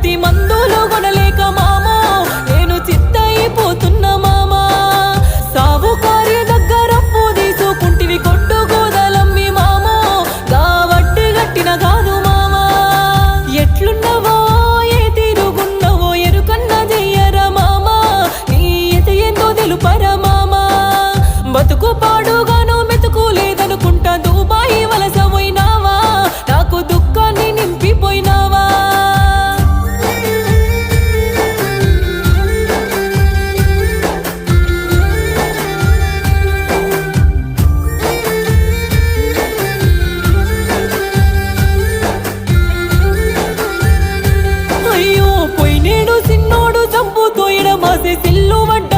కల్తీ మందులు కొనలేక మామా నేను చిత్తయిపోతున్నా మామా సావుకారి దగ్గర అప్పు తీసుకుంటివి కొట్టు గోదలమ్మి మామా గా వడ్డీ గట్టిన కాదు మామా ఎట్లున్నవో ఏ తీరుగున్నవో ఎరుకన్న చెయ్యరా మామా నీ ఎత ఏందో తెలుపరా మామా బతుకు పాడుగాను మెతుకు లేదనుకుంటా దుబాయి వలస పోయినావా నాకు దుఃఖాన్ని నింపిపోయినావా అయ్యో పోయినేడు సిన్నోడు చంపుతో ఎడమాసే సిల్లు వడ్డ